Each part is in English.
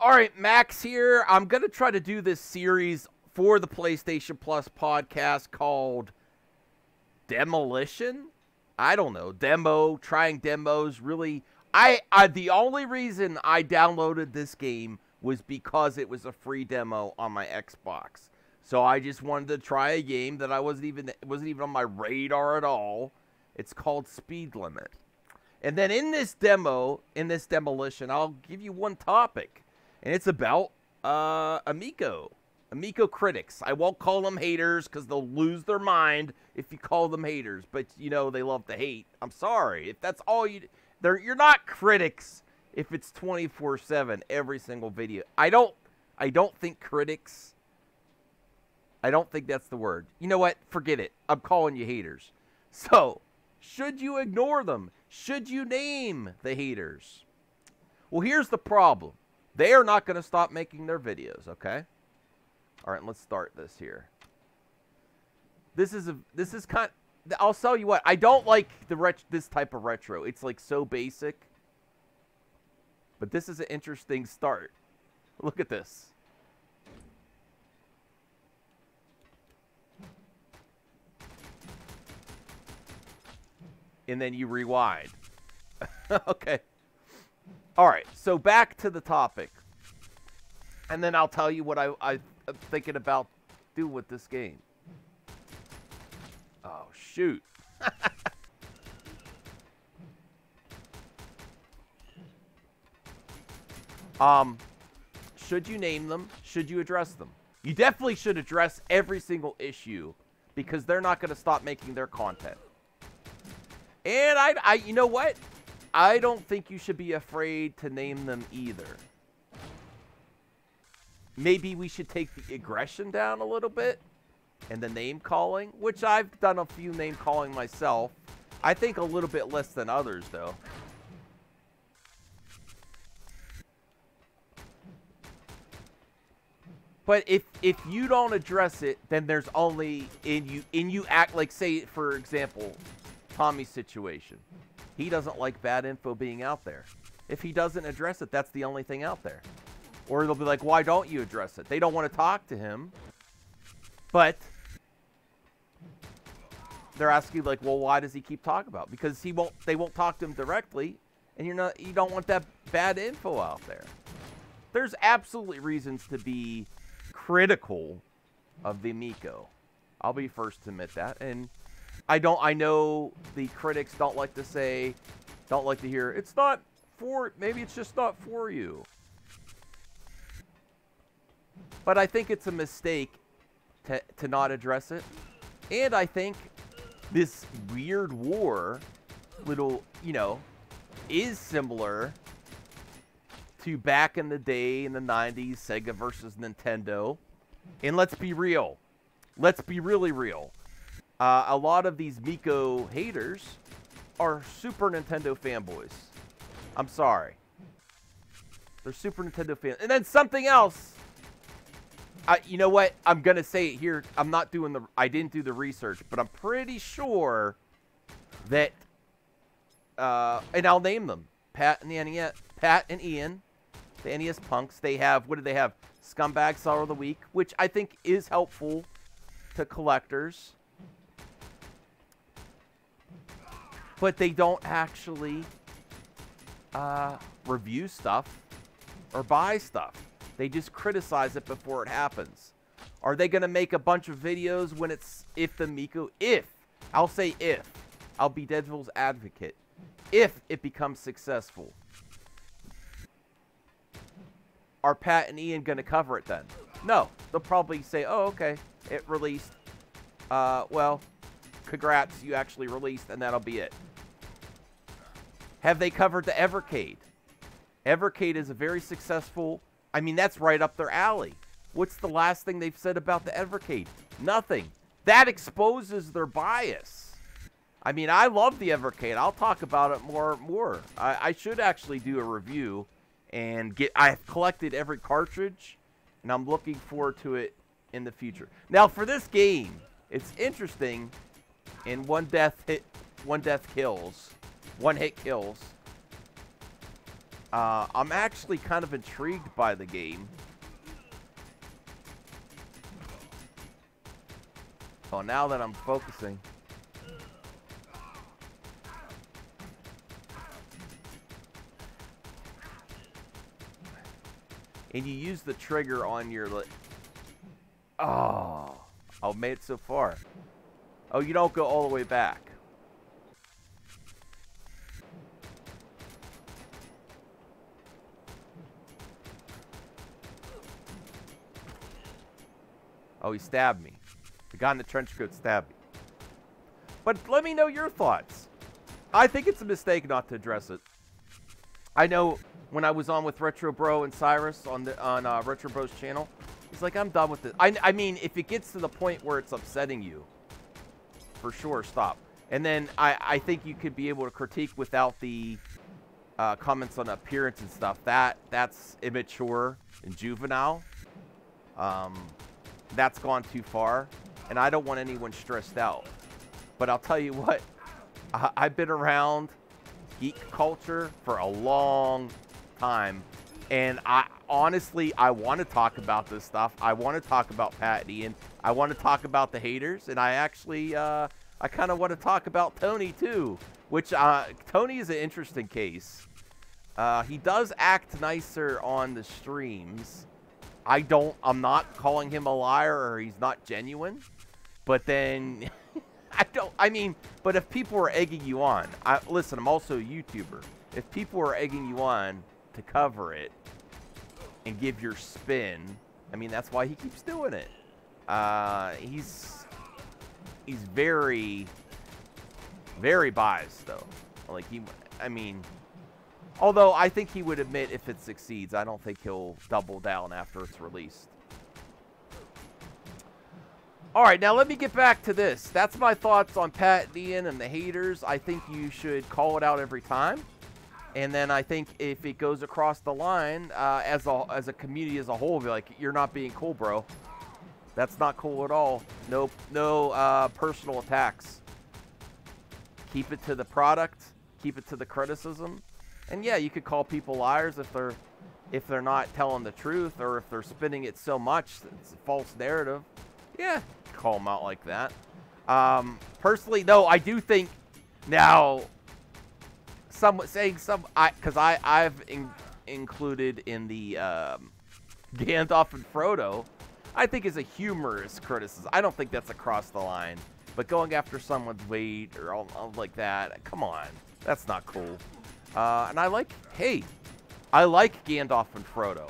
All right, Max here. I'm going to try to do this series for the PlayStation Plus podcast called Demolition. I don't know. Trying demos. Really, the only reason I downloaded this game was because it was a free demo on my Xbox. So I just wanted to try a game that wasn't even on my radar at all. It's called Speed Limit. And then in this demolition, I'll give you one topic. And it's about Amico. Amico critics. I won't call them haters because they'll lose their mind if you call them haters. But, you know, they love to hate. I'm sorry. If that's all you're not critics if it's 24/7 every single video. I don't think critics. I don't think that's the word. You know what? Forget it. I'm calling you haters. So, should you ignore them? Should you name the haters? Well, here's the problem. They are not going to stop making their videos, okay? All right, let's start this here. This is kind of, I'll tell you what, I don't like this type of retro. It's like so basic. But this is an interesting start. Look at this. And then you rewind. Okay. All right, so back to the topic. And then I'll tell you what I'm thinking about doing with this game. Oh, shoot. Should you name them? Should you address them? You definitely should address every single issue because they're not going to stop making their content. And you know what? I don't think you should be afraid to name them either. Maybe we should take the aggression down a little bit and the name calling, which I've done a few name calling myself. I think a little bit less than others, though. But if you don't address it, then there's only in you act like, say, for example, Tommy's situation. He doesn't like bad info being out there. If he doesn't address it, that's the only thing out there. Or they'll be like, why don't you address it? They don't want to talk to him. But they're asking like, well, why does he keep talking about it? Because they won't talk to him directly, and you don't want that bad info out there. There's absolutely reasons to be critical of the Amico. I'll be first to admit that. And I know the critics don't like to hear, maybe it's just not for you. But I think it's a mistake to not address it. And I think this weird war, is similar to back in the day in the 90s, Sega versus Nintendo. And let's be real. Let's be really real. A lot of these Amico haters are Super Nintendo fanboys. I'm sorry. They're Super Nintendo fans. And then something else. You know what? I'm going to say it here. I didn't do the research, but I'm pretty sure that, and I'll name them. Pat and Ian, the NES punks. They have, what do they have? Scumbag Seller of the Week, which I think is helpful to collectors. But they don't actually review stuff or buy stuff. They just criticize it before it happens. Are they going to make a bunch of videos when I'll say if, I'll be Devil's advocate, if it becomes successful? Are Pat and Ian going to cover it then? No. They'll probably say, oh, okay, it released. Well, congrats, you actually released, and that'll be it. Have they covered the Evercade? Evercade is a very successful, that's right up their alley. What's the last thing they've said about the Evercade? Nothing. That exposes their bias. I love the Evercade. I'll talk about it more. I should actually do a review and I've collected every cartridge, and I'm looking forward to it in the future. Now, for this game, it's interesting. In one hit kills. I'm actually kind of intrigued by the game. Oh, now that I'm focusing. And you use the trigger on your... Oh, made it so far. Oh, you don't go all the way back. Oh, he stabbed me. The guy in the trench coat stabbed me. But let me know your thoughts. I think it's a mistake not to address it. I know when I was on with Retro Bro and Cyrus on Retro Bro's channel, he's like, I'm done with this. I mean, if it gets to the point where it's upsetting you, for sure, stop. And then I think you could be able to critique without the comments on appearance and stuff. That's immature and juvenile. That's gone too far, and I don't want anyone stressed out. But I'll tell you what, I've been around geek culture for a long time, and honestly, I want to talk about this stuff. I want to talk about Pat and Ian. I want to talk about the haters, and I actually, I kind of want to talk about Tony too, which Tony is an interesting case. He does act nicer on the streams. I'm not calling him a liar or he's not genuine, but then but if people are egging you on, listen, I'm also a YouTuber. If people are egging you on to cover it and give your spin, I mean, that's why he keeps doing it. He's very, very biased though. Like although I think he would admit if it succeeds, I don't think he'll double down after it's released. All right, now let me get back to this. That's my thoughts on Pat and Ian and the haters. I think you should call it out every time. And then I think if it goes across the line, as a community as a whole, be like, you're not being cool, bro. That's not cool at all. No personal attacks. Keep it to the product. Keep it to the criticism. And yeah, you could call people liars if they're not telling the truth, or if they're spinning it so much it's a false narrative. Yeah, call them out like that. Personally, no, I do think now because I've included in the Gandalf and Frodo, I think is a humorous criticism. I don't think that's across the line. But going after someone's weight or all like that, come on, that's not cool. And I like Gandalf and Frodo.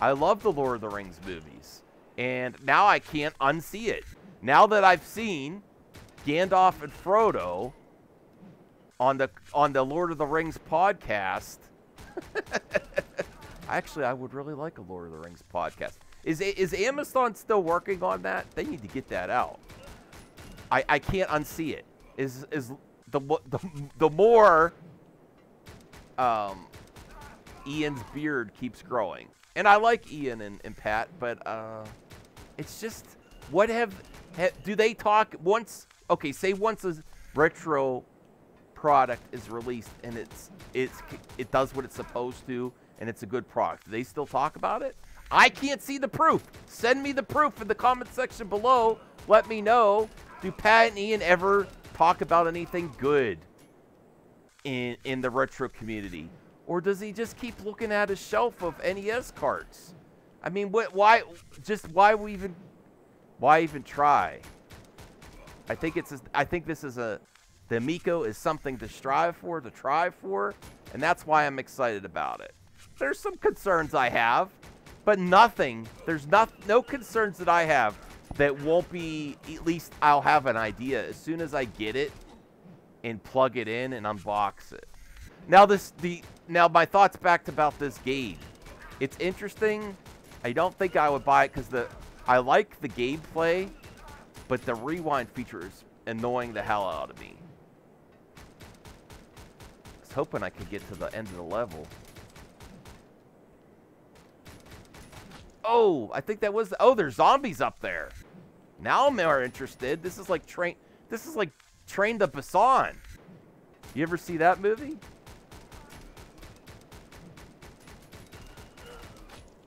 I love the Lord of the Rings movies. And now I can't unsee it. Now that I've seen Gandalf and Frodo on the Lord of the Rings podcast, actually, I would really like a Lord of the Rings podcast. Is Amazon still working on that? They need to get that out. I can't unsee it. Is the more Ian's beard keeps growing, and I like Ian and Pat, but it's just do they talk once? Okay, say once a retro product is released and it does what it's supposed to and it's a good product. Do they still talk about it? I can't see the proof. Send me the proof in the comment section below. Let me know. Do Pat and Ian ever talk about anything good in the retro community? Or does he just keep looking at his shelf of NES carts? I mean, why even try? I think the Amico is something to strive for, to try for, and that's why I'm excited about it. There's some concerns I have, but there's no concerns that I have that won't be, at least I'll have an idea as soon as I get it and plug it in and unbox it. Now my thoughts back about this game. It's interesting. I don't think I would buy it because I like the gameplay, but the rewind feature is annoying the hell out of me. I was hoping I could get to the end of the level. Oh, I think that was... Oh, there's zombies up there. Now I'm more interested. This is like Train to Busan. You ever see that movie?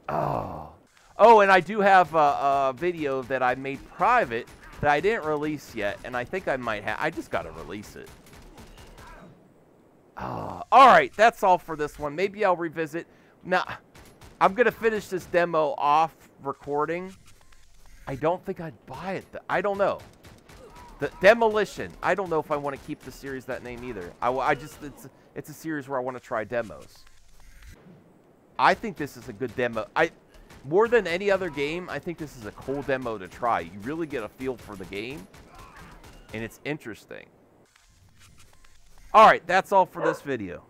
Oh. Oh, and I do have a video that I made private that I didn't release yet, and I think I might have. I just got to release it. All right, that's all for this one. Maybe I'll revisit. Now, I'm going to finish this demo off recording. I don't think I'd buy it. I don't know. The Demolition. I don't know if I want to keep the series that name either. It's a series where I want to try demos. I think this is a good demo. More than any other game, I think this is a cool demo to try. You really get a feel for the game, and it's interesting. All right, that's all for this video.